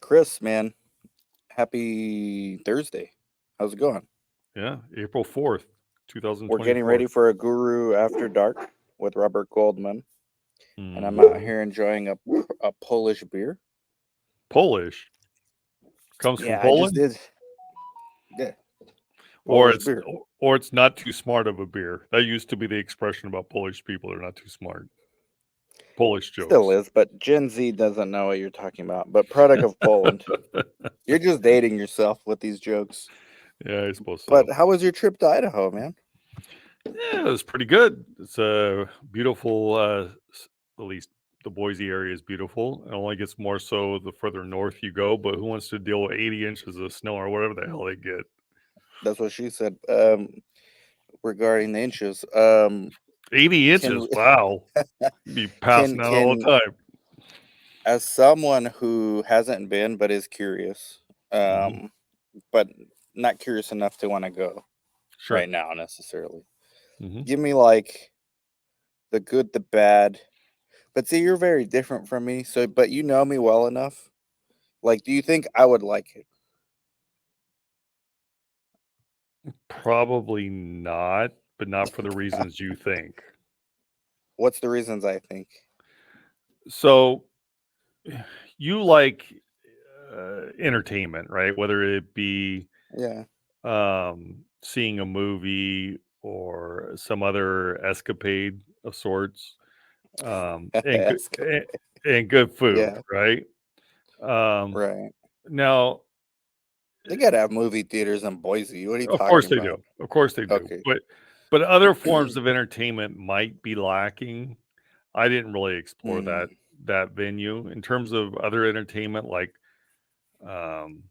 Chris, man, happy Thursday. How's it going? Yeah, April 4th, We're getting ready 2024. for a Guru After Dark with Robert Goldman, and I'm out Mhm. here enjoying a Polish beer. Polish comes from Yeah, I just Poland, did. Yeah, or Polish it's beer. or it's not too smart of a beer. That used to be the expression about Polish people. They're not too smart. Polish Still jokes. is, but Gen Z doesn't know what you're talking about. But product of Poland. You're just dating yourself with these jokes. Yeah, I suppose But so. how was your trip to Idaho, man? Yeah, it was pretty good. It's a beautiful, at least the Boise area is beautiful. It only gets more so the further north you go, but who wants to deal with 80 inches of snow or whatever the hell they get? That's what she said. Regarding the inches. 80 Can inches? Wow. You'd be passing out all can the time. as someone who hasn't been but is curious, Mhm. um, but not curious enough to want to go Sure. right now necessarily. Mhm. Give me like the good, the bad. But see, you're very different from me. So, but you know me well enough. Like, do you think I would like it? Probably not, but not for the reasons you think. What's the reasons I think? So, you like, entertainment, right? Whether it be, Yeah. seeing a movie or some other escapade of sorts, and good Ask. and good food, Yeah. right? Um, Right. now, They gotta have movie theaters in Boise. What are you of course talking they do. about? Of course they do. Okay. But other forms of entertainment might be lacking. I didn't really explore Mm, that venue in terms of other entertainment, like, um,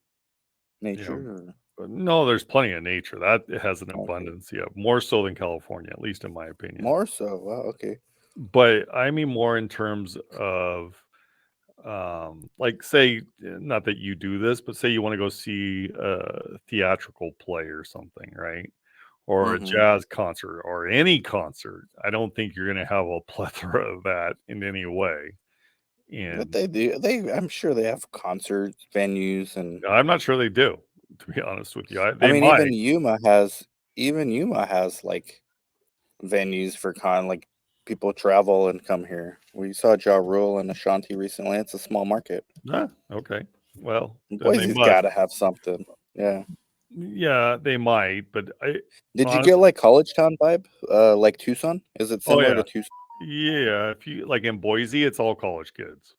you know, nature. no, there's plenty of nature that it has an Okay. abundance, yeah, more so than California, at least in my opinion. More so. Wow. Okay. But I mean more in terms of, like, say, not that you do this, but say you want to go see a theatrical play or something, right? Or a Mm-hmm. jazz concert or any concert. I don't think you're going to have a plethora of that in any way. What And they do, I'm sure they have concerts, venues, and I'm not sure they do, to be honest with you. I They mean, might. Even Yuma has like venues for like people travel and come here. We saw Ja Rule and Ashanti recently. It's a small market. Okay. Well, then they Boise's got must. to have something. Yeah. Yeah, they might. But I Did you get honestly, like college town vibe? Like Tucson? Is it oh similar yeah, to Tucson? yeah. If you like in Boise, it's all college kids.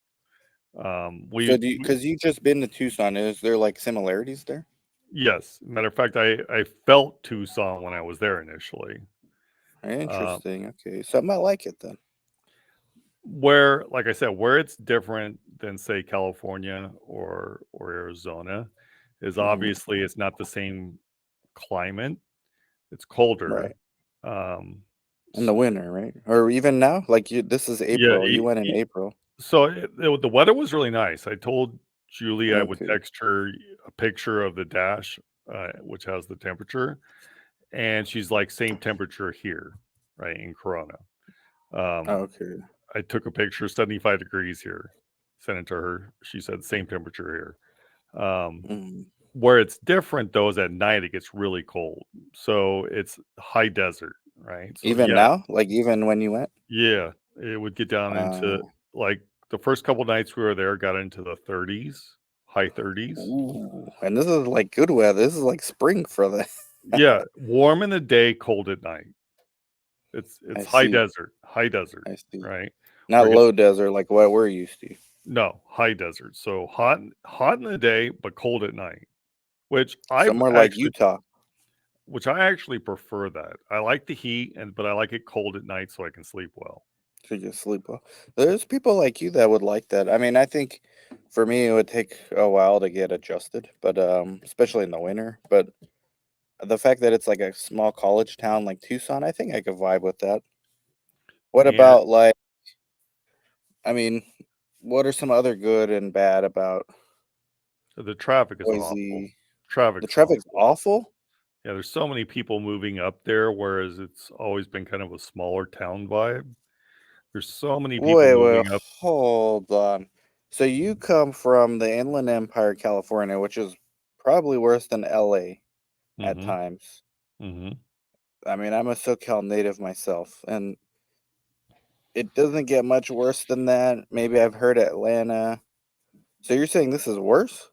So do you? Because you just been to Tucson. Is there like similarities there? Yes. Matter of fact, I felt Tucson when I was there initially. Um, Interesting. Okay, so I might like it then. where, like I said, where it's different than say California or Arizona is Hmm. obviously it's not the same climate. It's colder. Right. Um, In the s- winter, right? Or even now? Like this is yeah. April. You went in April. So the weather was really nice. I told Julie I would Okay. text her a picture of the dash, which has the temperature, and she's like, same temperature here, right in Corona. Um, Okay. I took a picture, 75 degrees here, sent it to her. She said, same temperature here. Mhm. Where it's different though is at night it gets really cold. So it's high desert, right? So Even yeah, now? Like even when you went? yeah, it would get down into Uh, like the first couple nights we were there got into the 30s, high 30s. ooh. And this is like good weather. This is like spring for the Yeah, warm in the day, cold at night. I It's see. high desert, I see. right? Not Where it gets low desert like what we're used to. no, high desert. So hot in the day, but cold at night, which Somewhere like Utah. I actually prefer that. I like the heat but I like it cold at night so I can sleep well. To just sleep well. There's people like you that would like that. I mean, I think for me it would take a while to get adjusted, but especially in the winter. But the fact that it's like a small college town like Tucson, I think I could vibe with that. What And about like I mean, what are some other good and bad about the traffic is awful. Boise? The Traffic's traffic's awful. awful? Yeah, there's so many people moving up there, whereas it's always been kind of a smaller town vibe. There's so many people Wait, moving up. hold on. So you come from the Inland Empire, California, which is probably worse than LA at Mhm. times. Mhm. I mean, I'm a SoCal native myself, and it doesn't get much worse than that. Maybe I've heard Atlanta. So you're saying this is worse?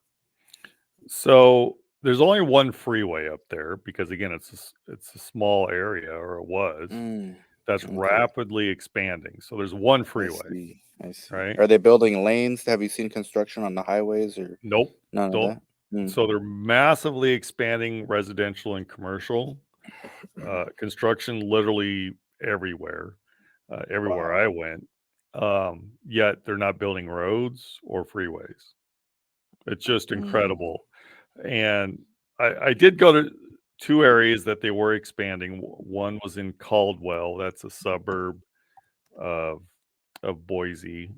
So, there's only one freeway up there because, again, it's a small area, or it was, Mm, that's okay. rapidly expanding. So there's one I freeway, see. I see. right? Are they building lanes? Have you seen construction on the highways or Nope, none of don't. that? Mm. So they're massively expanding residential and commercial, construction literally everywhere, everywhere Wow. I went, yet they're not building roads or freeways. It's just Mm. incredible, and I did go to 2 areas that they were expanding. One was in Caldwell, that's a suburb of Boise.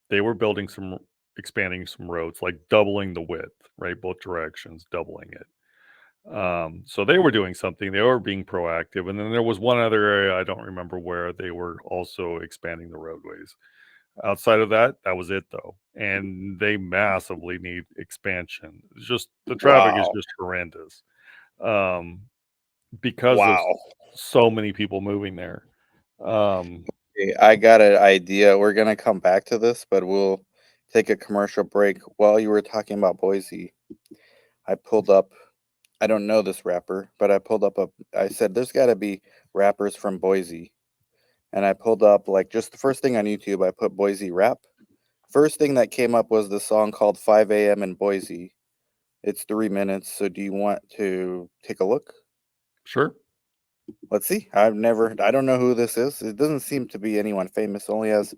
They were building some expanding some roads, like doubling the width, right? Both directions, doubling it. So they were doing something, they were being proactive. And then there was one other area, I don't remember where, they were also expanding the roadways. Outside of that, that was it though. And they massively need expansion. It's just the traffic is Wow. just horrendous. Um, because of Wow. so many people moving there. Um, Okay, I got an idea. We're gonna come back to this, but we'll take a commercial break. While you were talking about Boise, I pulled up. I don't know this rapper, but I pulled up a. I said, "There's got to be rappers from Boise," and I pulled up like just the first thing on YouTube. I put Boise rap. First thing that came up was the song called 5 a.m. in Boise. It's 3 minutes. So do you want to take a look? sure. Let's see. I don't know who this is. It doesn't seem to be anyone famous. It only has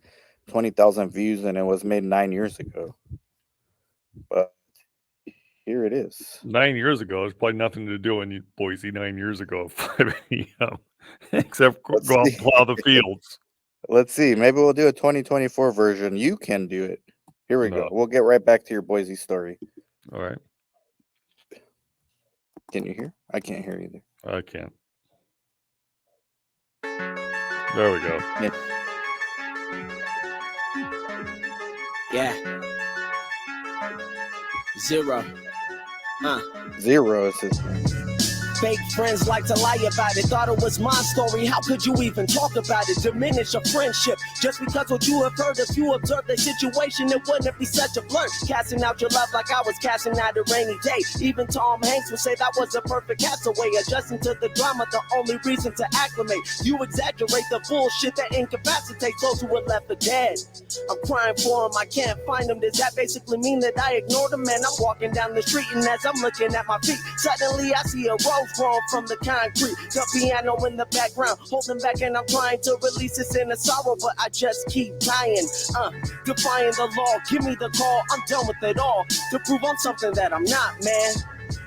20,000 views and it was made 9 years ago. But here it is. 9 years ago, there's probably nothing to do in Boise 9 years ago at 5 AM, except Let's go out see. and plow the fields. Let's see. Maybe we'll do a 2024 version. You can do it. Here we go. No. We'll get right back to your Boise story. Alright. Can you hear? I can't hear either. I can't. There we go. Yeah. Yeah, zero. Zero is his name. Fake friends like to lie about it. Thought it was my story. How could you even talk about it? Diminish a friendship just because what you have heard. If you observe the situation, it wouldn't be such a blur. Casting out your love like I was casting out a rainy day. Even Tom Hanks would say that was a perfect castaway. Adjusting to the drama, the only reason to acclimate. You exaggerate the bullshit that incapacitates those who were left for dead. I'm crying for him, I can't find him. Does that basically mean that I ignored him? And I'm walking down the street, and as I'm looking at my feet, suddenly I see a rose growing from the concrete. The piano in the background, holding back, and I'm trying to release this inner sorrow, but I just keep dying. Defying the law, give me the call. I'm done with it all to prove I'm something that I'm not, man.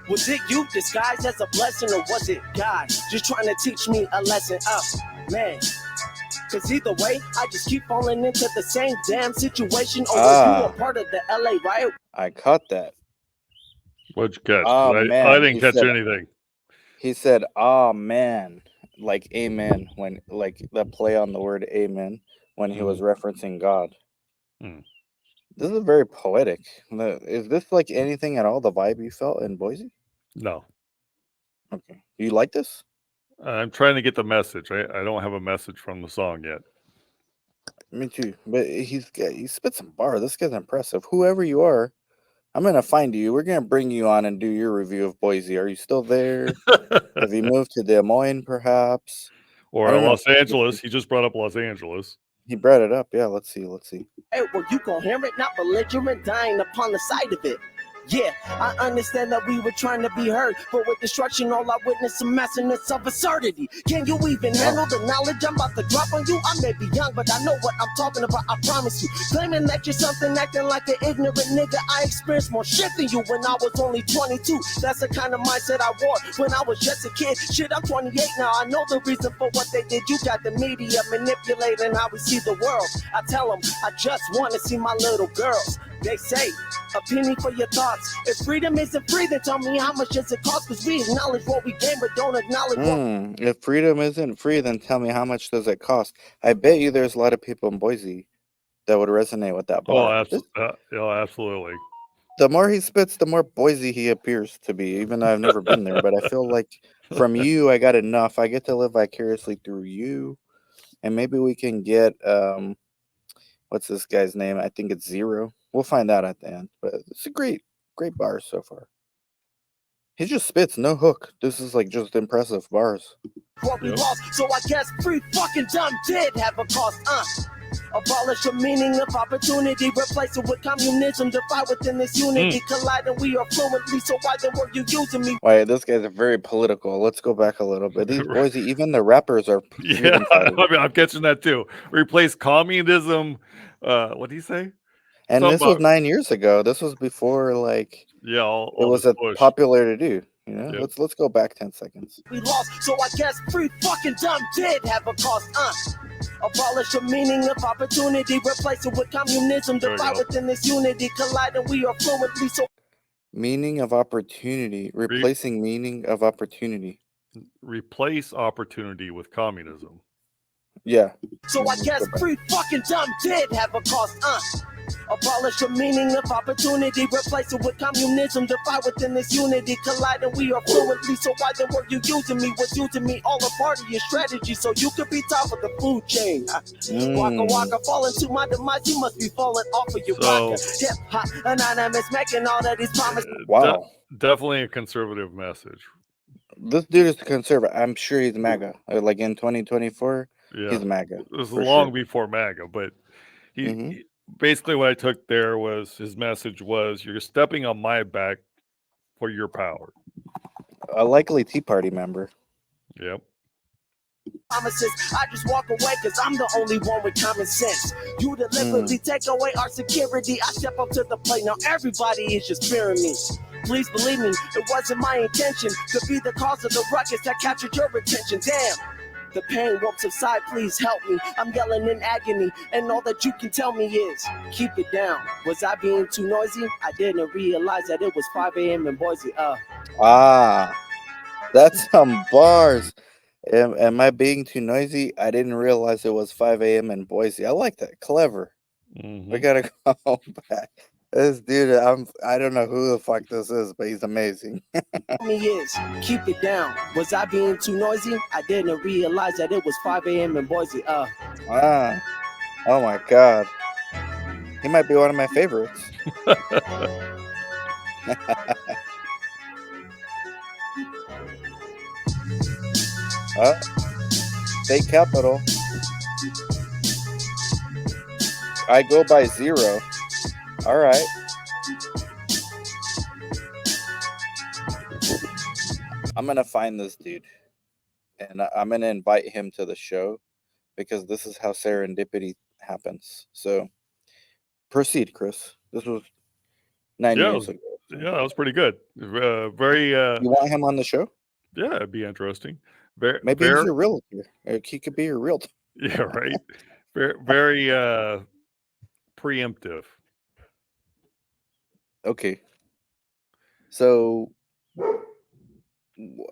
Was it you disguised as a blessing, or was it God just trying to teach me a lesson? Man. Cause either way, I just keep falling into the same damn situation. Or were you a part of the LA riot? I caught that. What'd you catch? Oh 'Cause I man, didn't catch anything. he said, "Ah man," like amen when like the play on the word amen when he was Mhm. referencing God. Mm. This is very poetic. Is this like anything at all the vibe you felt in Boise? No. Okay. Do you like this? I'm trying to get the message. I don't have a message from the song yet. Me too. But he spit some bar. This guy's impressive. Whoever you are, I'm gonna find you. We're gonna bring you on and do your review of Boise. Are you still there? Have you moved to Des Moines, perhaps? I Or don't know. Los Angeles. He just brought up Los Angeles. He brought it up. Yeah, let's see. Let's see. Hey, were you coherent, not belligerent, dying upon the sight of it? Yeah, I understand that we were trying to be heard, but with destruction, all I witnessed a messiness of absurdity. Can you even handle the knowledge I'm about to drop on you? I may be young, but I know what I'm talking about, I promise you. Claiming that you're something, acting like an ignorant nigga. I experienced more shit than you when I was only 22. That's the kind of mindset I wore when I was just a kid. Shit, I'm 28 now, I know the reason for what they did. You got the media manipulating how we see the world. I tell them, I just want to see my little girls. They say, a penny for your thoughts. If freedom isn't free, then tell me how much does it cost? Because we acknowledge what we gain, but don't acknowledge what... If freedom isn't free, then tell me how much does it cost? I bet you there's a lot of people in Boise that would resonate with that bar. Absolutely. The more he spits, the more Boise he appears to be, even though I've never been there. But I feel like from you, I got enough. I get to live vicariously through you. And maybe we can get, what's this guy's name? I think it's Zero. We'll find out at the end. But it's a great bar so far. He just spits, no hook. This is like just impressive bars. What we lost, so I guess free fucking dumb did have a cost. Abolish the meaning of opportunity, replace it with communism, divide within this unity, colliding we are fluently, so why then were you using me? Why, this guy's very political. Let's go back a little bit. These Boise, even the rappers are freedom fighters. I'm catching that too. Replace communism. What do you say? And this was 9 years ago. This was before, like, all it was this push. popular to do. You know, Yep. let's go back 10 seconds. We lost, so I guess free fucking dumb did have a cost. Abolish the meaning of opportunity, replace it with communism, divide within this unity, colliding we are fluently, so meaning of opportunity, replacing meaning of opportunity. Replace opportunity with communism. Yeah. So I guess free fucking dumb did have a cost. Abolish the meaning of opportunity, replace it with communism, divide within this unity, colliding we are fluently, so why then were you using me, was using me all a part of your strategy, so you could be top of the food chain. Waka waka, falling to my demise, you must be falling off of your rocker. Hip hop, anonymous, making all of these promises. Wow. Definitely a conservative message. This dude is conservative. I'm sure he's MAGA. Like in 2024, he's MAGA. This is long before MAGA, but he basically what I took there was his message was, you're stepping on my back for your power. A likely Tea Party member. Yep. Promises, I just walk away because I'm the only one with common sense. You deliberately take away our security. I step up to the plate. Now everybody is just fearing me. Please believe me, it wasn't my intention to be the cause of the ruckus that captured your attention. Damn. The pain won't subside, please help me. I'm yelling in agony, and all that you can tell me is, keep it down. Was I being too noisy? I didn't realize that it was 5 a.m. in Boise. That's some bars. Am I being too noisy? I didn't realize it was 5 a.m. in Boise. I like that. Clever. We gotta go back. This dude, I don't know who the fuck this is, but he's amazing. Me is, keep it down. Was I being too noisy? I didn't realize that it was 5 a.m. in Boise. Oh my god. He might be one of my favorites. State capital. I go by Zero. All right. I'm going to find this dude. And I'm going to invite him to the show because this is how serendipity happens. So proceed, Chris. This was 9 years ago. Yeah, that was pretty good. Very. You want him on the show? Yeah, it'd be interesting. Maybe he's your realtor. He could be your realtor. Yeah, right. Very preemptive. Okay. So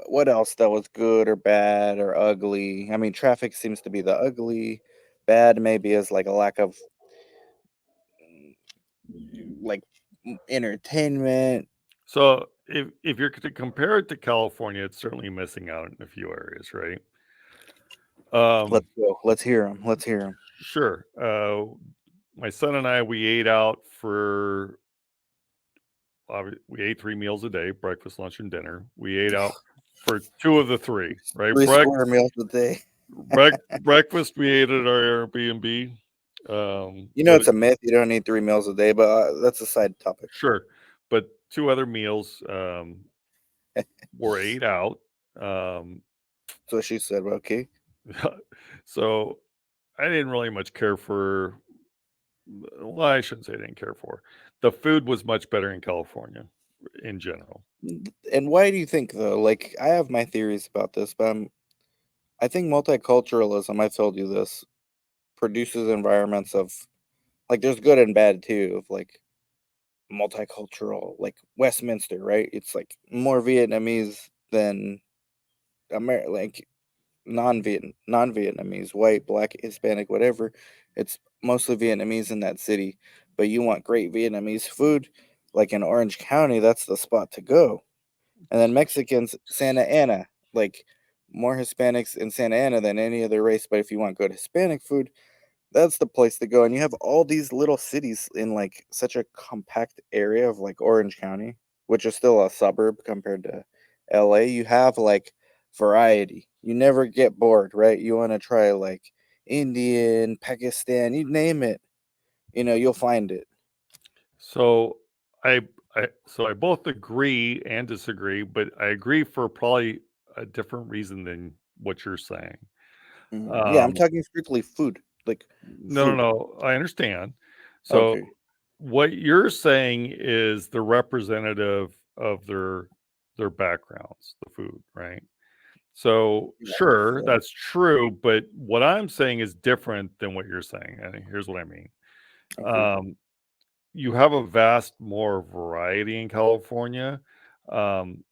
what else that was good or bad or ugly? I mean, traffic seems to be the ugly. Bad maybe is like a lack of like entertainment. So if you're to compare it to California, it's certainly missing out in a few areas, right? Let's go. Let's hear him. Sure. My son and I, we ate out we ate 3 meals a day, breakfast, lunch, and dinner. We ate out for 2 of the 3, right? 3 square meals a day. Breakfast we ate at our Airbnb. It's a myth. You don't eat 3 meals a day, but that's a side topic. Sure. But 2 other meals were ate out. So she said, okay. So I didn't really much care for, well, I shouldn't say I didn't care for. The food was much better in California in general. And why do you think, though? Like, I have my theories about this, but I think multiculturalism, I've told you this, produces environments of, like, there's good and bad, too, of, like, multicultural, like, Westminster, right? It's, like, more Vietnamese than like non-Vietnamese, white, black, Hispanic, whatever. It's mostly Vietnamese in that city. But you want great Vietnamese food, like in Orange County, that's the spot to go. And then Mexicans, Santa Ana, like more Hispanics in Santa Ana than any other race. But if you want good Hispanic food, that's the place to go. And you have all these little cities in like such a compact area of like Orange County, which is still a suburb compared to LA. You have like variety. You never get bored, right? You want to try like Indian, Pakistan, you name it, you'll find it. So I, I both agree and disagree, but I agree for probably a different reason than what you're saying. Yeah, I'm Um, talking strictly food, like no, no, food. no. I understand. So Okay. what you're saying is the representative of their backgrounds, the food, right? So Yeah, I guess sure, so. that's true, but what I'm saying is different than what you're saying. And here's what I mean. Okay. Um, you have a vast more variety in California. Um,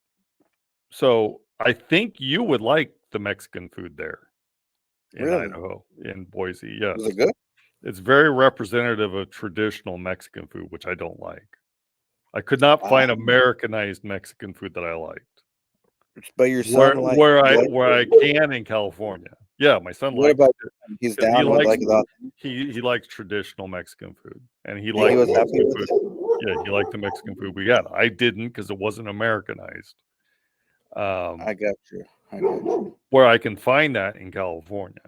so I think you would like the Mexican food there in Really? Idaho, in Boise. Was Yes. it good? It's very representative of traditional Mexican food, which I don't like. I could not Ah, find Americanized Mexican food that I liked. but your Where son where he I liked where it. I can in California. Yeah, my son What liked about it he's because he down with likes like the he likes traditional Mexican food, and he and he liked was the happy Mexican with food. it? Yeah, he liked the Mexican food we had. I didn't because it wasn't Americanized. Um, I got you. I got you. where I can find that in California.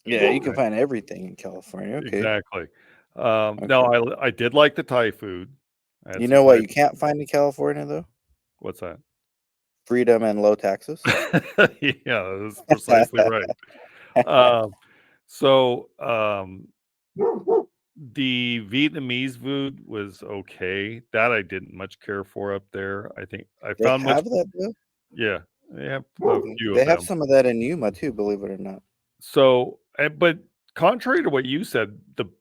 Yeah, you can Right. find everything in California. Okay. Exactly. No, Okay. I did like the Thai food. I had You some know what Thai. you can't find in California though? What's that? Freedom and low taxes. Yeah, that's precisely right. Um, so the Vietnamese food was okay. That I didn't much care for up there. I think I They found much. have that though? Yeah, they have a Okay. few They of have them. some of that in Yuma too, believe it or not. But contrary to what you said,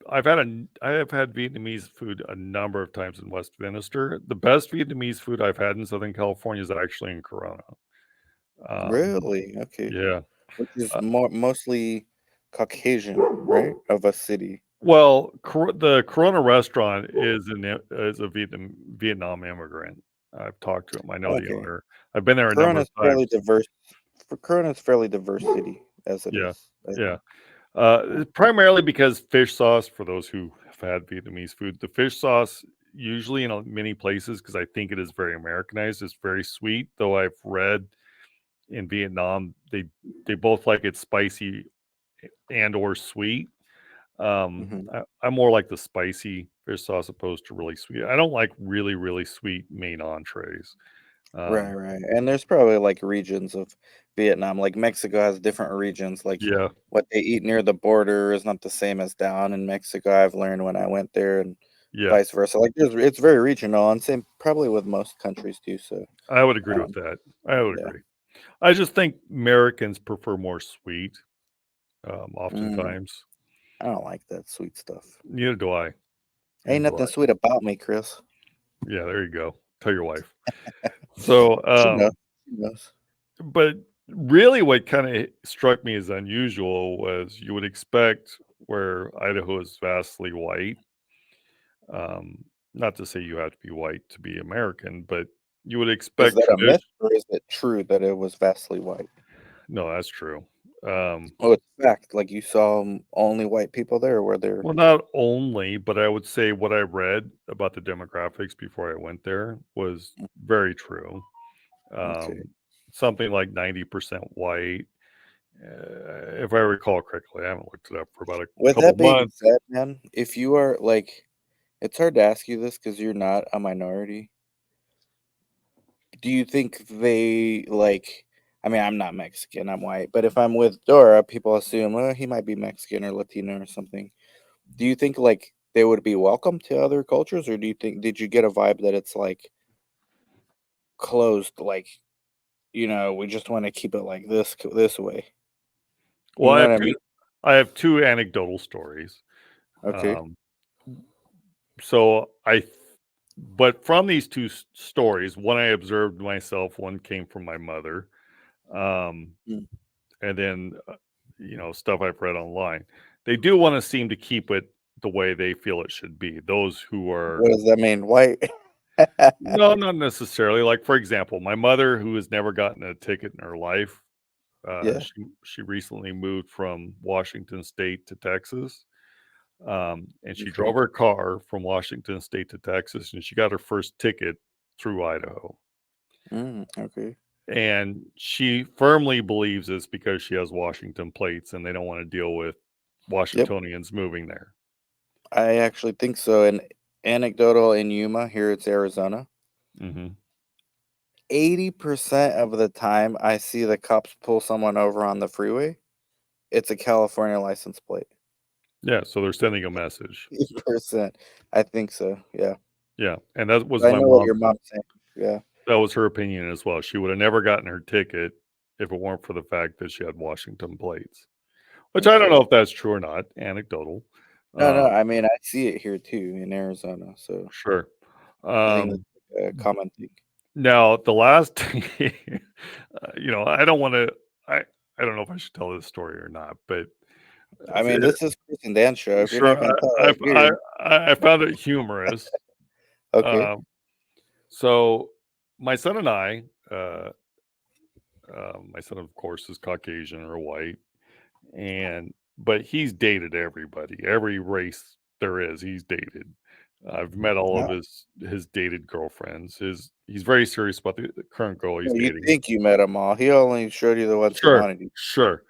I have had Vietnamese food a number of times in Westminster. The best Vietnamese food I've had in Southern California is actually in Corona. Um, Really? Okay. yeah. Which is Uh, mostly Caucasian, right? Of a city. well, the Corona restaurant is a Vietnam immigrant. I've talked to him. I know the Okay. owner. I've been there a number of Corona's fairly times. diverse. For Corona's fairly diverse city as it Yeah, is, I yeah. think. Primarily because fish sauce, for those who have had Vietnamese food, the fish sauce, usually in many places, because I think it is very Americanized, is very sweet. Though I've read in Vietnam, they both like it spicy and or sweet. Hmm. I'm more like the spicy fish sauce opposed to really sweet. I don't like really, really sweet main entrees. Right, Um, right. And there's probably like regions of Vietnam, like Mexico has different regions. Like yeah, what they eat near the border is not the same as down in Mexico. I've learned when I went there, and yeah, vice versa. Like it's very regional, and same probably with most countries too. So, I would agree with um, that. I would yeah. agree. I just think Americans prefer more sweet, Mm, oftentimes. I don't like that sweet stuff. Neither do I. Neither Ain't do nothing I. sweet about me, Chris. Yeah, there you go. Tell your wife. So, She knows. She knows. but really what kind of struck me as unusual was you would expect where Idaho is vastly white. Not to say you have to be white to be American, but you would Is expect that a myth tradition. or is it true that it was vastly white? No, that's true. Um, Oh, it's fact. Like you saw only white people there, or were there? well, not only, but I would say what I read about the demographics before I went there was very true. Okay. Um, something like 90% white. If I recall correctly, I haven't looked it up for about a With couple that being months. said, man, if you are like, it's hard to ask you this because you're not a minority. Do you think they like? I mean, I'm not Mexican. I'm white. But if I'm with Dora, people assume, well, he might be Mexican or Latino or something. Do you think like they would be welcome to other cultures, or do you think did you get a vibe that it's like closed, like we just want to keep it like this way? Well, You know what I mean? I have two anecdotal stories. Okay. Um, so but from these two stories, one I observed myself, one came from my mother. Um, Mm. and then stuff I've read online. They do want to seem to keep it the way they feel it should be. Those who are What does that mean? White? no, not necessarily. Like for example, my mother, who has never gotten a ticket in her life, Yeah. she recently moved from Washington State to Texas, and she Okay. drove her car from Washington State to Texas, and she got her first ticket through Idaho. Okay. And she firmly believes it's because she has Washington plates, and they don't want to deal with Yep. Washingtonians moving there. I actually think so. And anecdotal in Yuma, here it's Arizona. Hmm 80% of the time I see the cops pull someone over on the freeway, it's a California license plate. Yeah, so they're sending a message. 80%. I think so. Yeah. Yeah, and that was I my know what mom. your mom's saying. Yeah. That was her opinion as well. She would have never gotten her ticket if it weren't for the fact that she had Washington plates, which I don't know Okay. if that's true or not. Anecdotal. No, Uh, I mean, I see it here too in Arizona. So sure. I think Um, that's like a common thing. Now the last, I don't want to. I don't know if I should tell this story or not, but I mean, this is Chris and Dan's show. If you're not sure. going to tell I, it I here, I I found it humorous. okay. Um, so my son and I, my son of course is Caucasian or white, but he's dated everybody, every race there is. He's dated. I've met all of his dated girlfriends. He's very serious about the current girl he's Well, you dating. think you met them all. He only showed you the ones he Sure, wanted you. sure.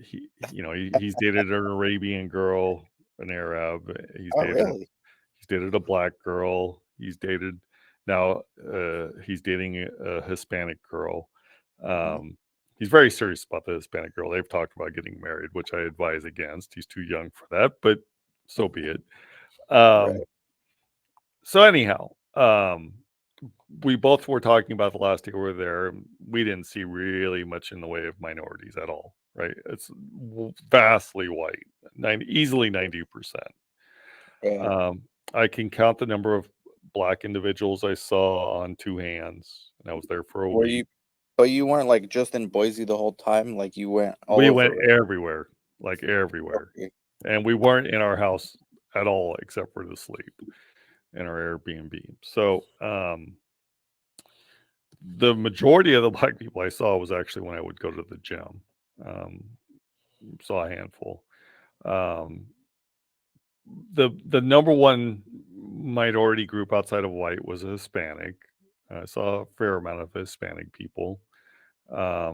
He's dated an Arabian girl, an Arab. Oh, really? He's dated a black girl. Now he's dating a Hispanic girl. Mhm. He's very serious about the Hispanic girl. They've talked about getting married, which I advise against. He's too young for that, but so be it. Um, Right. so anyhow, we both were talking about the last day we were there. We didn't see really much in the way of minorities at all, right? It's vastly white, easily 90%. Right. I can count the number of black individuals I saw on two hands, and I was there for a Were week. you, but you weren't like just in Boise the whole time? Like you went all We over, went right? everywhere, like everywhere, Okay. and we weren't in our house at all except for to sleep in our Airbnb. So, the majority of the black people I saw was actually when I would go to the gym. Um, saw a handful. Um, the number one minority group outside of white was a Hispanic. I saw a fair amount of Hispanic people. I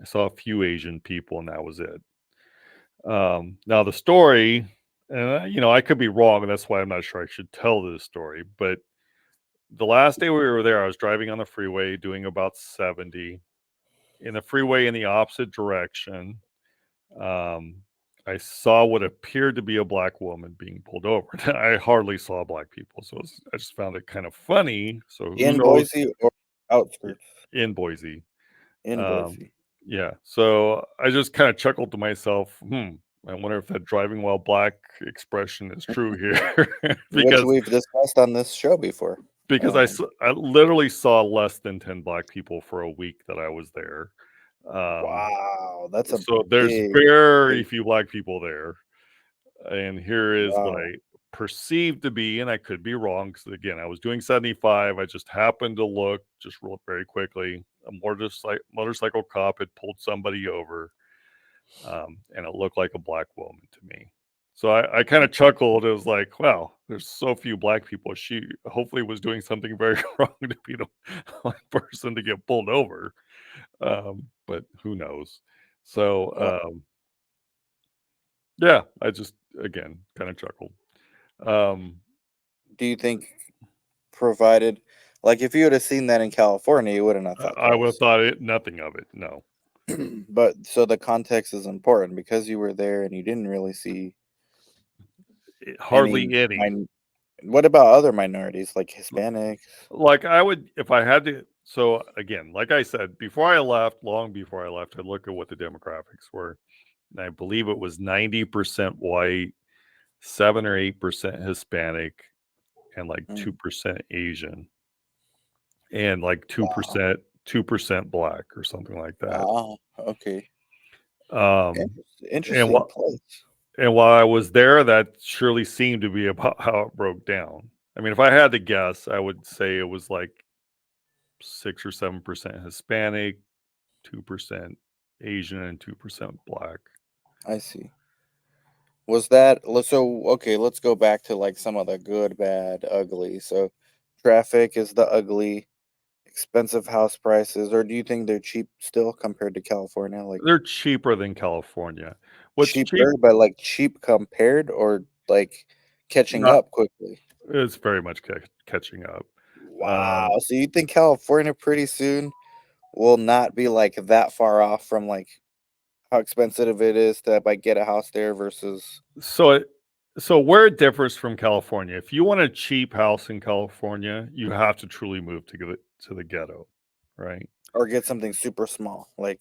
saw a few Asian people, and that was it. Now the story, and I could be wrong, and that's why I'm not sure I should tell this story. But the last day we were there, I was driving on the freeway doing about 70 in the freeway in the opposite direction. Um, I saw what appeared to be a black woman being pulled over. I hardly saw black people, so I just found it kind of funny. So who In knows Boise or outskirts? in Boise? In Um, Boise. yeah. So I just kind of chuckled to myself. I wonder if that driving while black expression is true here, Which because we've discussed on this show before. I literally saw less than 10 black people for a week that I was there. Um, Wow, that's a so there's big, very big few black people there. And here is what wow. I perceived to be, and I could be wrong because again, I was doing 75. I just happened to look just real very quickly. A motorcycle cop had pulled somebody over, and it looked like a black woman to me. So I kind of chuckled. It was like, wow, there's so few black people. She hopefully was doing something very wrong to be the only person to get pulled over. But who knows? So Wow. yeah, I just again kind of chuckled. Um, Do you think provided, like if you would have seen that in California, you wouldn't have thought I would have twice. thought nothing of it. No, But so the context is important because you were there and you didn't really see any hardly any. what about other minorities like Hispanics? Like I would, if I had to. So again, like I said, long before I left, I looked at what the demographics were, and I believe it was 90% white, 7 or 8% Hispanic, and like Mm, 2% Asian, and like wow. 2% black or something like that. Wow. Okay. Um, and Interesting what place. and while I was there, that surely seemed to be about how it broke down. I mean, if I had to guess, I would say it was like 6 or 7% Hispanic, 2% Asian, and 2% Black. I see. Was that so? Okay, let's go back to like some of the good, bad, ugly. So, traffic is the ugly, expensive house prices, or do you think they're cheap still compared to California? Like They're cheaper than California. What's cheap? cheaper, but like cheap compared, or like catching Not. up quickly? It's very much catching up. Wow. So you think California pretty soon will not be like that far off from like how expensive it is to like get a house there versus So it so where it differs from California, if you want a cheap house in California, you have to truly move to the ghetto, right? or get something super small, like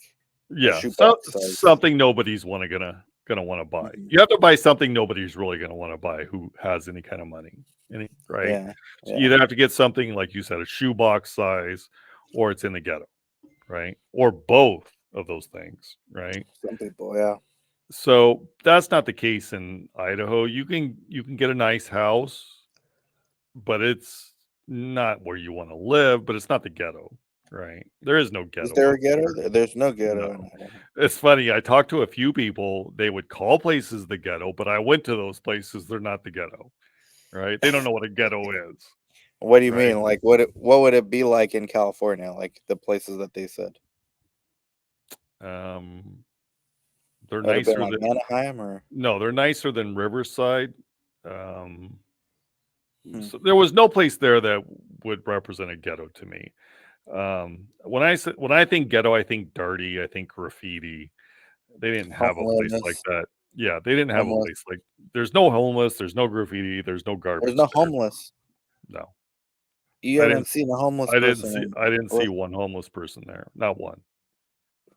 a Yeah, so shoebox size. something nobody's gonna wanna buy. Mhm. You have to buy something nobody's really gonna wanna buy who has any kind of money, right? Yeah, So you yeah. either have to get something like you said, a shoebox size, or it's in the ghetto, right? Or both of those things, right? Some people, yeah. So that's not the case in Idaho. You can get a nice house, but it's not where you want to live, but it's not the ghetto, right? There is no Is ghetto there a out ghetto? there. There's no No. ghetto in Idaho. It's funny. I talked to a few people. They would call places the ghetto, but I went to those places. They're not the ghetto, right? They don't know what a ghetto is, What do you right? mean? Like what would it be like in California? Like the places that they said? Um, they're Would it have been nicer like than Anaheim or no, they're nicer than Riverside. Um, hmm, so there was no place there that would represent a ghetto to me. When I think ghetto, I think dirty, I think graffiti. They didn't have a place like homeless? that. Yeah, they didn't have a Homeless. place like there's no homeless, there's no graffiti, there's no There's garbage no there. homeless. No. You I haven't didn't seen a homeless person in I didn't see what? one homeless person there. Not one.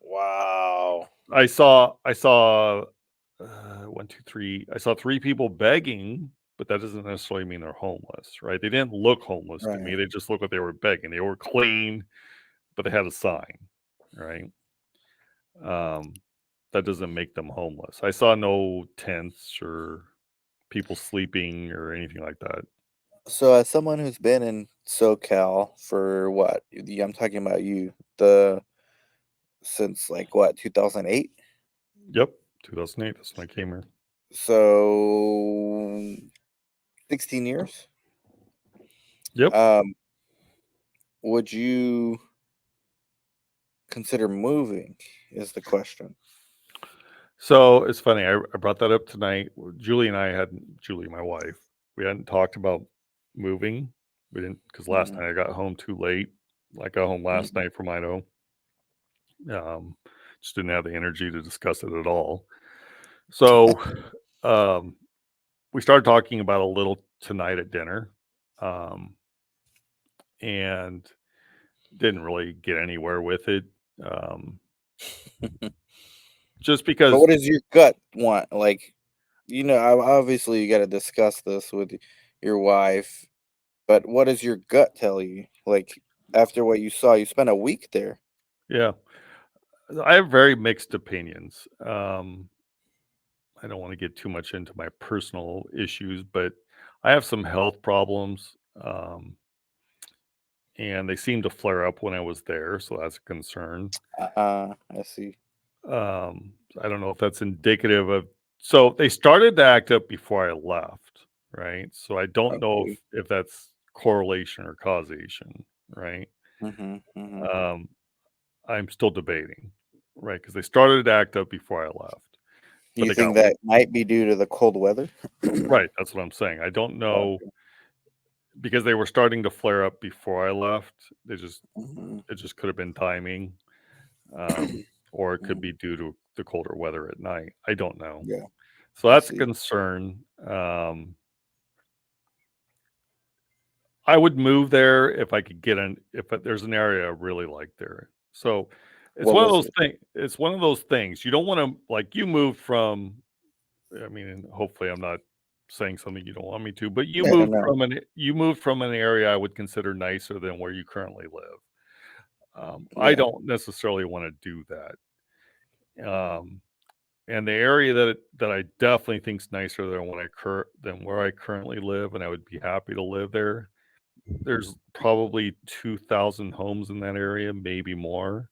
Wow. I saw 1, 2, 3. I saw 3 people begging, but that doesn't necessarily mean they're homeless, right? They didn't look homeless to me. Right. They just looked like they were begging. They were clean, but they had a sign, right? Um, that doesn't make them homeless. I saw no tents or people sleeping or anything like that. So as someone who's been in SoCal for what? I'm talking about you. The since like what, 2008? Yep, 2008. That's when I came here. So 16 years. Yep. Um, would you consider moving? Is the question. So it's funny. I brought that up tonight. Julie, my wife, we hadn't talked about moving. We didn't because last Mhm, night I got home too late. I got home last mhm. night from Idaho. Um, just didn't have the energy to discuss it at all. So um, we started talking about a little tonight at dinner, um, and didn't really get anywhere with it. Um, just But because, what does your gut want? Like, obviously you got to discuss this with your wife. But what does your gut tell you? Like after what you saw, you spent a week there. yeah, I have very mixed opinions. I don't want to get too much into my personal issues, but I have some health problems, and they seem to flare up when I was there, so that's a concern. I see. I don't know if that's indicative of. So they started to act up before I left, right? So I don't know Okay. if that's correlation or causation, right? Mhm. Mhm. Um, I'm still debating, right? Because they started to act up before I left, but You they think got that might be due to the cold weather? right. That's what I'm saying. I don't know Okay. because they were starting to flare up before I left. Mhm. It just could have been timing, um, or it could Mhm. be due to the colder weather at night. I don't know. Yeah, So I that's a see. concern. I would move there if I could get in. There's an area I really like there. So it's What one of was those it? things. It's one of those things you don't want to like. You moved from. I mean, and hopefully, I'm not saying something you don't want me to, but Yeah, no. you moved from an area I would consider nicer than where you currently live. I Yeah. don't necessarily want to do that. And the area that I definitely think's nicer than than where I currently live, and I would be happy to live there. There's probably 2,000 homes in that area, maybe more,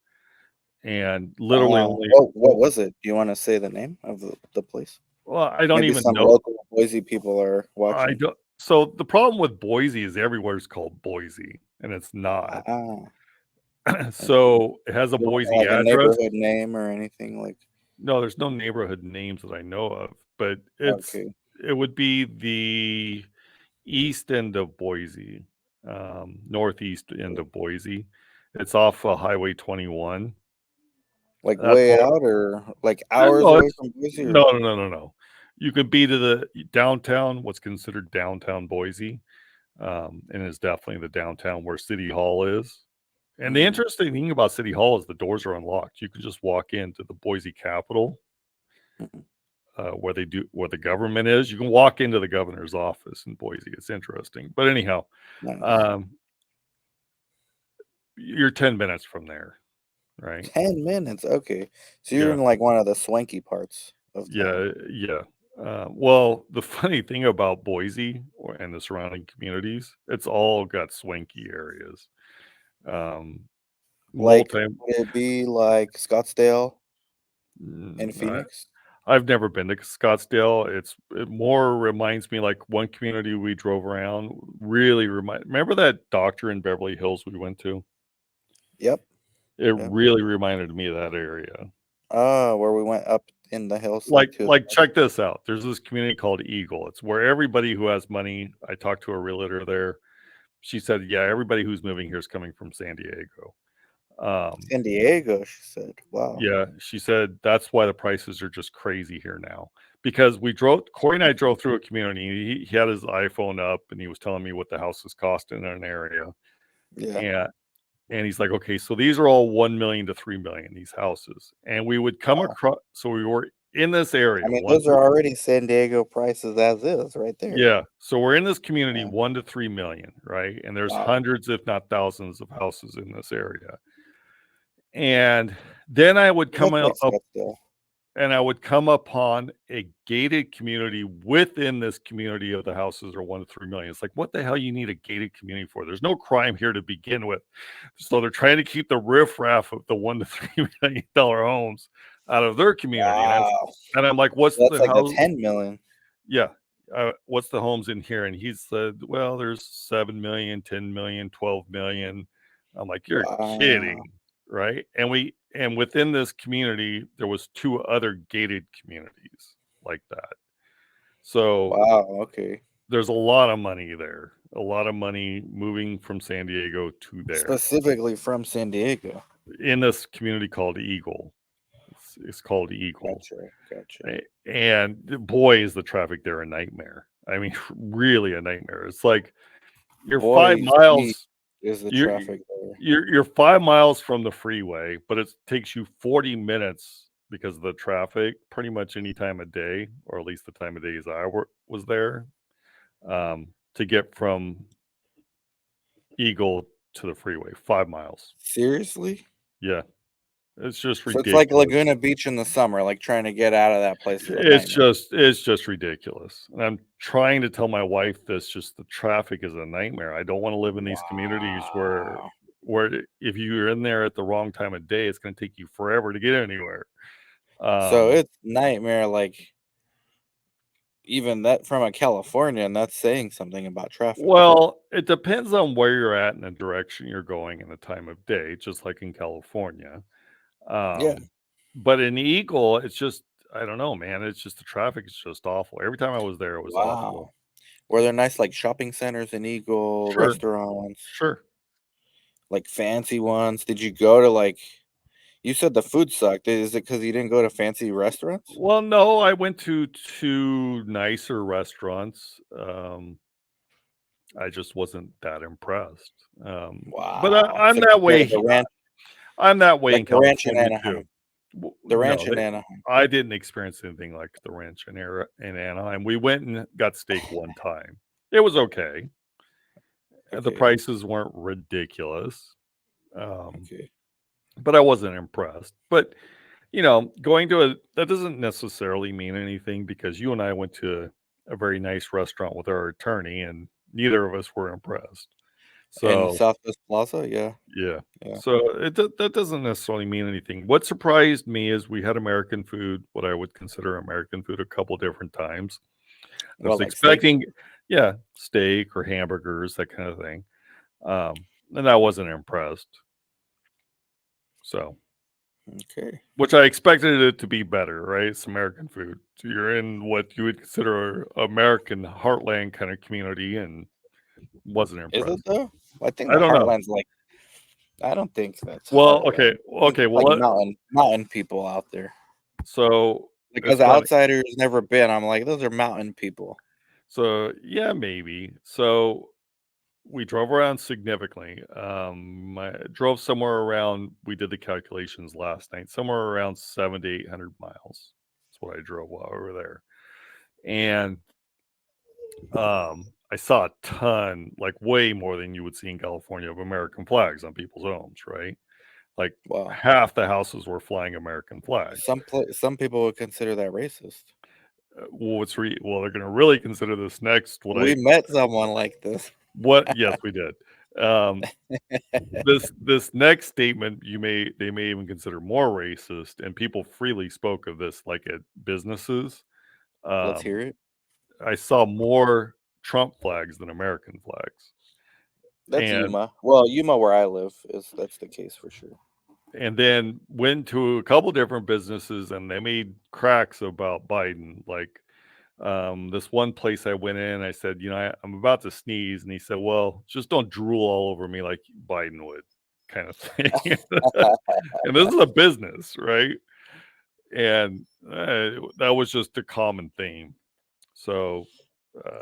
and literally Wow. only What was it? Do you wanna say the name of the place? well, I don't Maybe even some know. local Boise people are I watching. don't. So the problem with Boise is everywhere's called Boise, and it's not. Ah, okay. So it has a There wasn't, Boise like, a address. neighborhood name or anything like No, there's no neighborhood names that I know of, but okay. it would be the east end of Boise, northeast end Okay. of Boise. It's off Highway 21. Like, That's way all. out or, like, hours No, away it's from Boise or no. You could be to the downtown, what's considered downtown Boise, and it's definitely the downtown where City Hall is. And the mm, interesting thing about City Hall is the doors are unlocked. You can just walk into the Boise Capitol, mm, where the government is. You can walk into the governor's office in Boise. It's interesting. But anyhow, nice. um, you're 10 minutes from there, right? 10 minutes, okay. So you're Yeah. in, like, one of the swanky parts of town. Yeah. Well, the funny thing about Boise and the surrounding communities, it's all got swanky areas. Um, Like, multi, would it be like Scottsdale and mm, I, Phoenix? I've never been to Scottsdale. It more reminds me like one community we drove around. Remember that doctor in Beverly Hills we went to? Yep, It yep. really reminded me of that area. Oh, where we went up in the hills, like, to the Check this out. There's this community called Eagle. It's where everybody who has money. I talked to a realtor there. She said, "Yeah, everybody who's moving here is coming from San Diego." Um, San Diego, she said. Wow. yeah, she said that's why the prices are just crazy here now. Because Corey and I drove through a community. He had his iPhone up and he was telling me what the houses cost in an area. Yeah. And he's like, okay, so these are all 1 million to 3 million, these houses. And we would come Wow. across, so we were in this I area, mean, those are already San Diego prices as is right there. yeah. So we're in this community, Yeah. 1 to 3 million, right? And there's Wow. hundreds, if not thousands, of houses in this area. And then I would It come looks like up Scottsdale. and I would come upon a gated community within this community of the houses are 1 to 3 million. It's like, what the hell you need a gated community for? There's no crime here to begin with. So they're trying to keep the riffraff of the 1 to $3 million homes out of their community. Wow. And I'm like, what's That's the like the house? 10 million. Yeah. What's the homes in here? And he said, well, there's 7 million, 10 million, 12 million. I'm like, you're Wow. kidding. Right. And within this community, there was 2 other gated communities like that. So Wow, okay. there's a lot of money there, a lot of money moving from San Diego to there Specifically from San Diego. in this community called Eagle. It's called Eagle. Gotcha. And boy, is the traffic there a nightmare. I mean, really a nightmare. It's like you're 5 Boise miles, is the you're traffic there. you're 5 miles from the freeway, but it takes you 40 minutes because of the traffic pretty much any time of day, or at least the time of days was there, to get from Eagle to the freeway. 5 miles. Seriously? Yeah, it's just So it's like ridiculous. Laguna Beach in the summer, like, trying to get out of that place is a nightmare. It's just ridiculous. And I'm trying to tell my wife this, just the traffic is a nightmare. I don't want to live in these communities Wow. where if you're in there at the wrong time of day, it's going to take you forever to get anywhere. So Um, it's nightmare, like, even that from a Californian, that's saying something about traffic. well, it depends on where you're at and the direction you're going and the time of day, just like in California. Yeah. But in Eagle, it's just, I don't know, man. It's just the traffic is just awful. Every time I was there, it was awful. Wow. Were there nice, like, shopping centers in Eagle, Sure, restaurants, sure. like, fancy ones? Did you go to, like, you said the food sucked. Is it because you didn't go to fancy restaurants? Well, no, I went to 2 nicer restaurants. I just wasn't that impressed. But Wow. I'm So did that you go way. to the ranch, I'm that way like in the ranch in California too. Anaheim? The ranch No, in Anaheim. I didn't experience anything like the ranch in Anaheim. We went and got steak one time. It was okay. The Okay. prices weren't ridiculous, Okay. but I wasn't impressed. But going to that doesn't necessarily mean anything because you and I went to a very nice restaurant with our attorney, and neither of us were impressed. In So, Southwest Plaza, yeah, yeah. yeah. So that doesn't necessarily mean anything. What surprised me is we had American food, what I would consider American food, a couple different times. I Well, was like steak. expecting, yeah, steak or hamburgers, that kind of thing. And I wasn't impressed. So, Okay. which I expected it to be better, right? It's American food. So you're in what you would consider American heartland kind of community, and wasn't Is it impressed. though? I think I the don't know. Heartland's like I don't think that's Well, Heartland. I think okay. it's Well, like mountain people out there. so it's Because funny. outsiders never been. I'm like, those are mountain people. So yeah, maybe. So we drove around significantly. I drove somewhere around. We did the calculations last night. Somewhere around 700 to 800 miles. That's what I drove while we were there, and I saw a ton, like way more than you would see in California, of American flags on people's homes. Right, like Wow. half the houses were flying American flags. Some people would consider that racist. Well, they're going to really consider this next. We met someone like this. Yes, we did. Um, this next statement they may even consider more racist, and people freely spoke of this like at businesses. Let's um hear it. I saw more Trump flags than American flags, That's and Yuma. Well, Yuma, where I live, is that's the case for sure. then went to a couple different businesses, and they made cracks about Biden. Like, this one place I went in, I said, I'm about to sneeze, and he said, well, just don't drool all over me like Biden would, kind of thing. And this is a business, right? And that was just a common theme. So,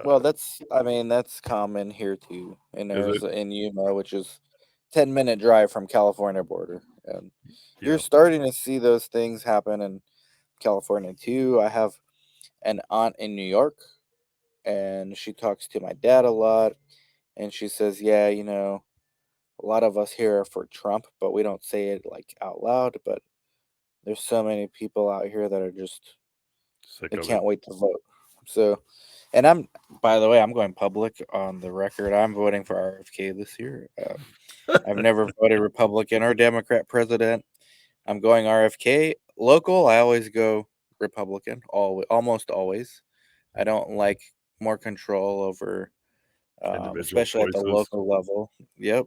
Well, uh, that's common here too in is it? Arizona, in Yuma, which is 10-minute drive from California border, and you're Yeah. starting to see those things happen in California too. I have an aunt in New York, and she talks to my dad a lot, and she says, "Yeah, a lot of us here are for Trump, but we don't say it like out loud. But there's so many people out here that are just Sick they of it. can't wait to vote." So, and by the way, I'm going public on the record. I'm voting for RFK this year. I've never voted Republican or Democrat president. I'm going RFK. Local, I always go Republican, almost always. I don't like more control over, Individual especially at the choices. local level. Yep.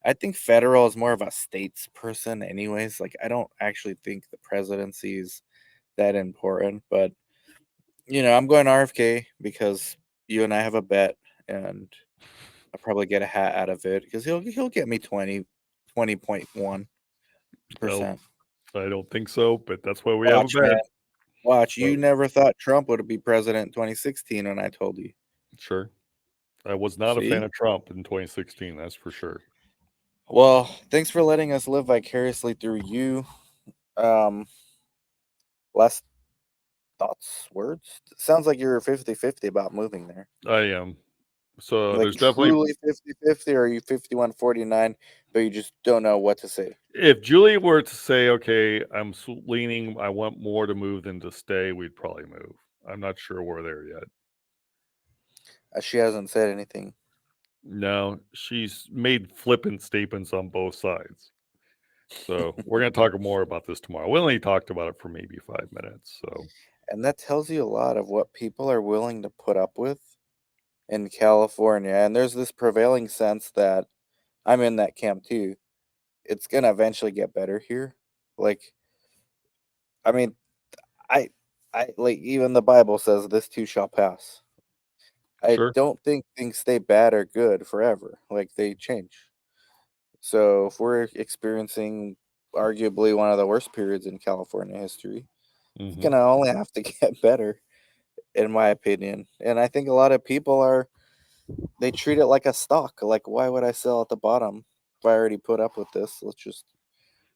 I think federal is more of a states person, anyways. Like, I don't actually think the presidency is that important, but I'm going RFK because you and I have a bet, and I'll probably get a hat out of it because he'll get me 20.1%. Well, I don't think so, but that's why we have a Watch, man. bet. Watch. You So, never thought Trump would be president in 2016 when I told you. sure. I was not a fan See? of Trump in 2016, that's for sure. Well, thanks for letting us live vicariously through you. Um, last thoughts, words? Sounds like you're 50-50 about moving there. I am. So Like there's definitely, truly 50-50, or are you 51-49, but you just don't know what to say? if Julie were to say, okay, leaning, I want more to move than to stay, we'd probably move. I'm not sure we're there yet. She hasn't said anything. No, she's made flippant statements on both sides. So we're going to talk more about this tomorrow. We only talked about it for maybe 5 minutes. So, And that tells you a lot of what people are willing to put up with in California. And there's this prevailing sense that I'm in that camp too. It's gonna eventually get better here. Like, I mean, I I like even the Bible says this too shall pass. I sure. don't think things stay bad or good forever. Like, they change. So if we're experiencing arguably one of the worst periods in California history, it's Hmm. gonna only have to get better, in my opinion. And I think a lot of people they treat it like a stock. Like, why would I sell at the bottom if I already put up with this? Let's just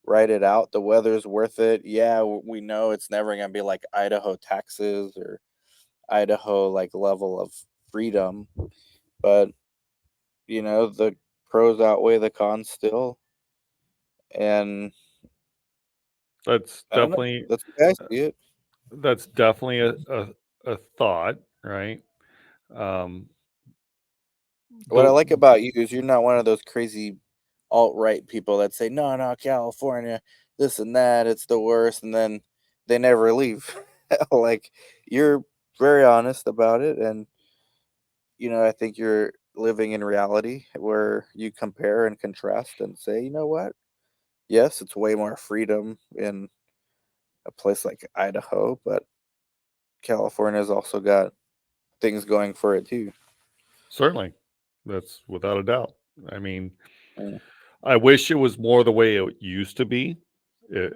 write it out. The weather's worth it. Yeah, we know it's never gonna be like Idaho taxes or Idaho like level of freedom, but the pros outweigh the cons still. And That's I don't know. definitely That's the way I see it. that's definitely a thought, right? Um, What I the like about you is you're not one of those crazy alt-right people that say, "No, no, California, this and that, it's the worst," and then they never leave. Like, you're very honest about it, and, I think you're living in reality where you compare and contrast and say, "You know what? Yes, it's way more freedom in a place like Idaho, but California's also got things going for it too." Certainly, that's without a doubt. I mean, Mm. I wish it was more the way it used to be. Yeah.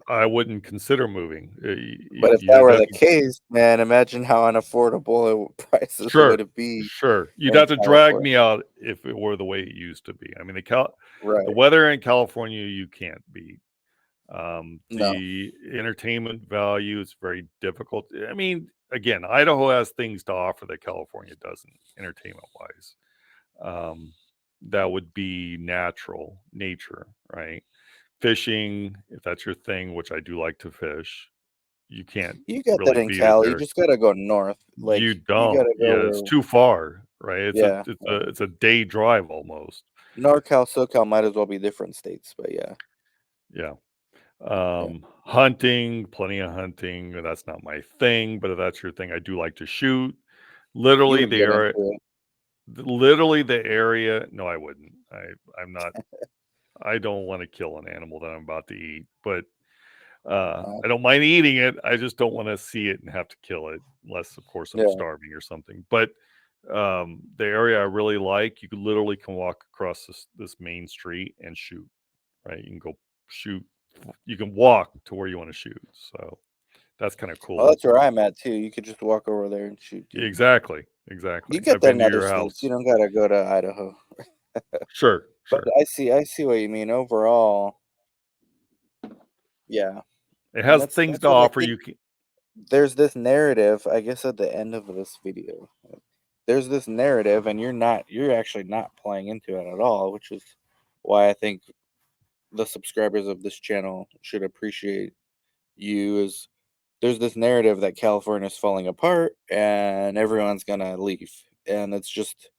I wouldn't consider moving. But if that You'd were have the to case, man, imagine how unaffordable prices would sure, it be sure. You'd in have to drag California. me out if it were the way it used to be. I mean, the Right. weather in California you can't beat. No. The entertainment value is very difficult. I mean, again, Idaho has things to offer that California doesn't, entertainment wise. Um, that would be nature, right? Fishing, if that's your thing, which I do like to fish, you can't You got that really in beat it Cali, you there. just gotta go north. Like, You you don't. gotta go Yeah, it's where too far, right? yeah, yeah. It's a day drive almost. NorCal, SoCal might as well be different states, but yeah, Yeah. yeah. Hunting, plenty of hunting. That's not my thing, but if that's your thing, I do like to shoot. You Literally would the get into area, it. literally the area. No, I wouldn't. I'm not. I don't want to kill an animal that I'm about to eat, but Uh, I don't mind eating it. I just don't want to see it and have to kill it, unless of course I'm yeah. starving or something. But the area I really like, you could literally can walk across this main street and shoot. Right, you can go shoot. You can walk to where you want to shoot. So that's kind of Well, cool. that's where I'm at too. You could just walk over there and shoot deer. Exactly, exactly. You get I've that been in to other your states. You house. don't gotta go to Idaho. Sure, But sure. I see what you mean. Overall, yeah. It And has that's things that's to what I offer. think. You can. There's this narrative, I guess, at the end of this video. There's this narrative, and you're actually not playing into it at all, which is why I think the subscribers of this channel should appreciate you. Is there's this narrative that California is falling apart and everyone's gonna leave, and it's just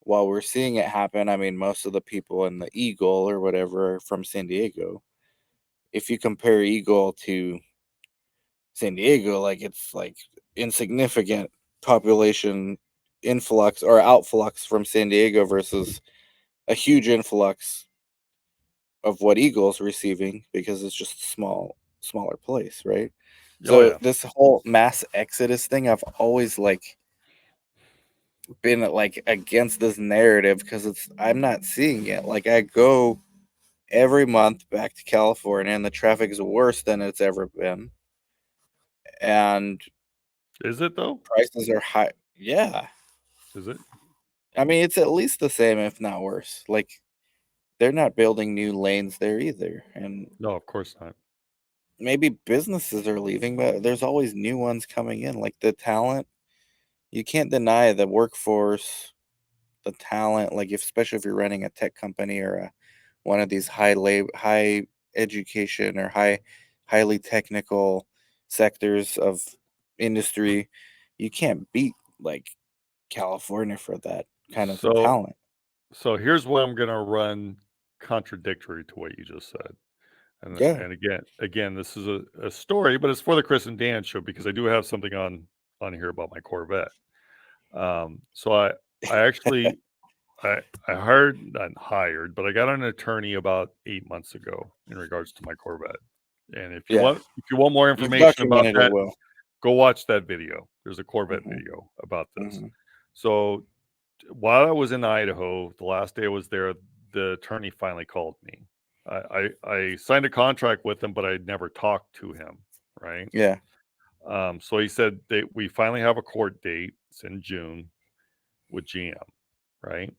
while we're seeing it happen. I mean, most of the people in the Eagle or whatever are from San Diego. If you compare Eagle to San Diego, like it's like insignificant population influx or outflux from San Diego versus a huge influx of what Eagle's receiving because it's just a smaller place, right? Oh So yeah. this whole mass exodus thing, I've always like been like against this narrative because I'm not seeing it. Like I go every month back to California and the traffic is worse than it's ever been. And Is it though? prices are high. Yeah. Is it? I mean, it's at least the same, if not worse. Like they're not building new lanes there either. And No, of course not. maybe businesses are leaving, but there's always new ones coming in. Like the talent, you can't deny the workforce, the talent. Like if, especially if you're running a tech company or one of these high education or highly technical sectors of industry, you can't beat like California for that kind of So talent. so here's what I'm gonna run contradictory to what you just said. Yeah, And again, this is a story, but it's for the Chris and Dan show because I do have something on here about my Corvette. So I actually I I hired not hired, but I got an attorney about 8 months ago in regards to my Corvette. And yeah. if you want more You've information about documented it that, well. go watch that video. There's a Corvette Mhm, video about this. mhm. So while I was in Idaho, the last day I was there, the attorney finally called me. I signed a contract with him, but I'd never talked to him. Right. Yeah, So he said that we finally have a court date. It's in June with GM. Right.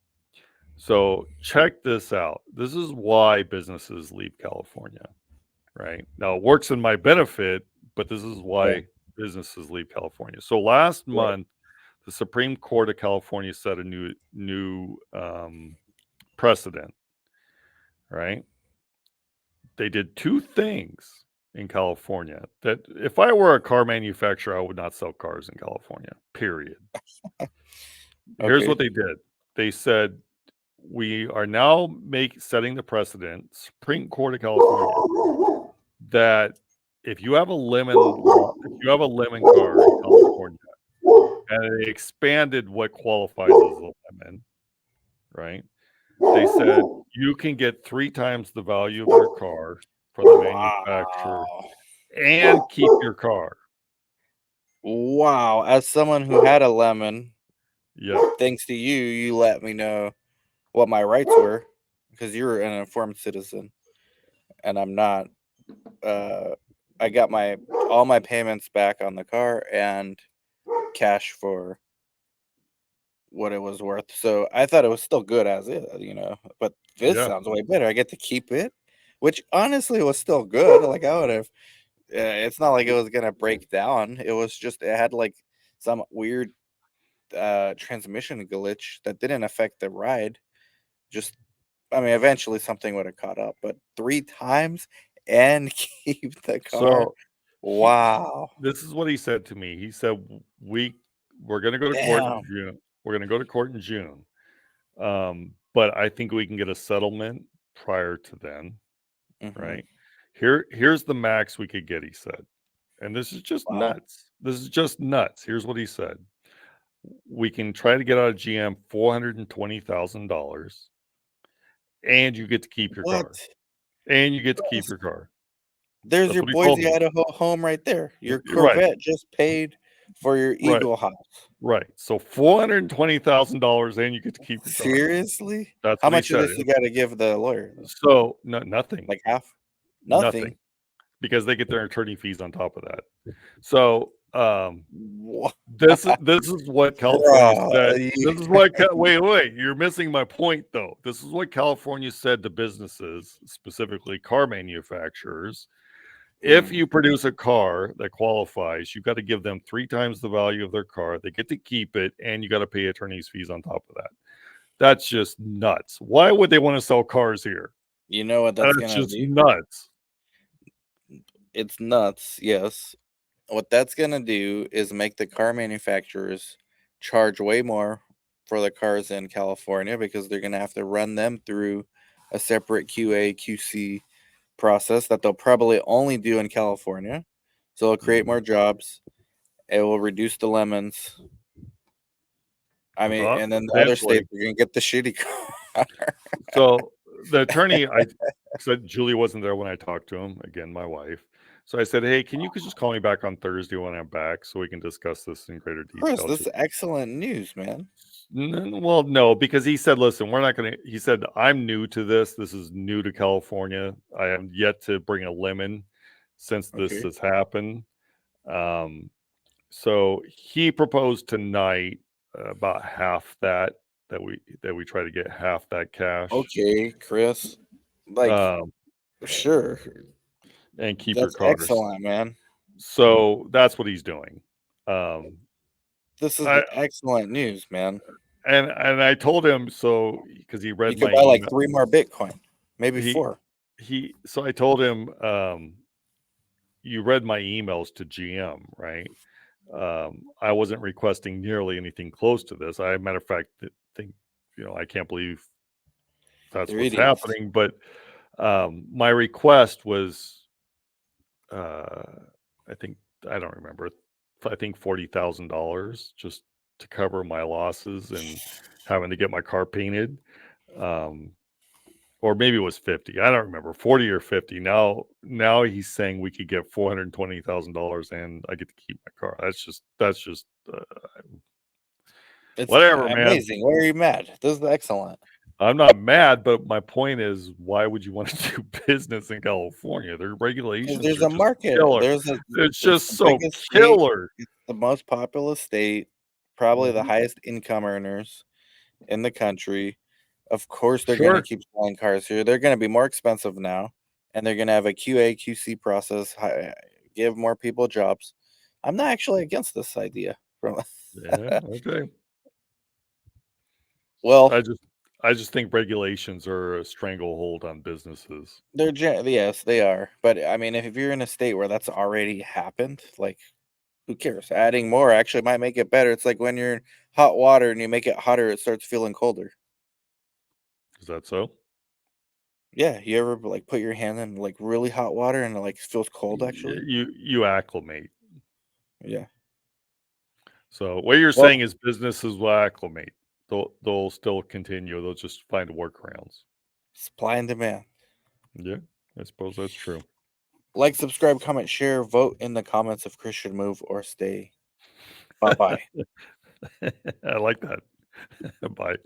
So check this out. This is why businesses leave California. Right. Now it works in my benefit, but this is yeah, why businesses leave California. So last right. month, the Supreme Court of California set a new precedent, right? they did two things in California that if I were a car manufacturer, I would not sell cars in California, period. Here's Okay. what they did. They said, we are now setting the precedent, Supreme Court of California, that if you have a lemon car in California, and they expanded what qualifies as a lemon, right? They said you can get 3 times the value of your car from the manufacturer Wow. and keep your car. Wow. As someone who had a lemon, Yeah. thanks to you, you let me know what my rights were because you're an informed citizen and I'm not. I got all my payments back on the car and cash for what it was worth. So I thought it was still good as is, but this Yeah. sounds way better. I get to keep it, which honestly was still good. Like I would have, it's not like it was gonna break down. It was just it had like some weird transmission glitch that didn't affect the ride. Just I mean, eventually something would have caught up, but 3 times and keep the car. So Wow. this is what he said to me. He said, we're gonna go to court in Damn. June. We're gonna go to court in June. But I think we can get a settlement prior to then, Mhm. right? Here's the max we could get, he said. And this is just Wow. nuts. This is just nuts. Here's what he said. We can try to get out of GM $420,000 and you get to keep your car. What? And you get to keep Yes. your car. There's That's your what he told Boise, me. Idaho home right there. Your You're right. Corvette just paid for your Right. Eagle house. Right. So $420,000 and you get to keep your car. Seriously? That's How what he much of said. this you got to give the lawyer? So nothing. Like half? Nothing. Nothing. Because they get their attorney fees on top of that. So What? this is what California said. You- This is what wait, you're missing my point though. This is what California said to businesses, specifically car manufacturers. If you produce a car that qualifies, you've got to give them 3 times the value of their car. They get to keep it, and you got to pay attorney's fees on top of that. That's just nuts. Why would they want to sell cars here? You know what that's That's going to just do? nuts. It's nuts, yes. What that's going to do is make the car manufacturers charge way more for the cars in California because they're going to have to run them through a separate QA QC process that they'll probably only do in California. So it'll create more jobs. It will reduce the lemons. I mean, and then the other Eventually. states are going to get the shitty car. So the attorney, I said Julie wasn't there when I talked to him. Again, my wife. So I said, hey, can you just call me back on Thursday when I'm back so we can discuss this in greater Chris, detail? this is excellent news, man. Well, no, because he said, listen, we're not going to, he said, I'm new to this. This is new to California. I have yet to bring a lemon since this Okay. has happened. So he proposed tonight about half that we try to get half that cash. Okay, Chris. Like, sure. And keep That's your cars. excellent, man. So that's what he's doing. This is excellent news, man. And I told him so because he read You could my buy like email. 3 more Bitcoin, maybe 4. So I told him, you read my emails to GM, right? I wasn't requesting nearly anything close to this. I, matter of fact, think, I can't believe that's They're what's idiots. happening. But my request was, I don't remember. I think $40,000 just to cover my losses and having to get my car painted. Or maybe it was 50. I don't remember, 40 or 50. Now he's saying we could get $420,000 and I get to keep my car. That's just It's whatever, man. amazing. Why are you mad? This is excellent. I'm not mad, but my point is, why would you want to do business in California? Their regulations There's are a just market. killer. It's just the so biggest killer. State. It's the most populous state, probably the highest income earners in the country. Of course, they're going to keep selling cars here. They're going to be more expensive now, and they're going to have a QA QC process, give more people jobs. I'm not actually against this idea. Yeah, okay. Well, I just think regulations are a stranglehold on businesses. Yes, they are. But I mean, if you're in a state where that's already happened, like who cares? Adding more actually might make it better. It's like when you're in hot water and you make it hotter, it starts feeling colder. Is that so? Yeah, you ever like put your hand in like really hot water and it like feels cold actually? You acclimate. Yeah. So what you're Well, saying is businesses will acclimate. They'll still continue. They'll just find workarounds. supply and demand. Yeah, I suppose that's true. Like, subscribe, comment, share, vote in the comments if Chris should move or stay. Bye bye. I like that. Bye.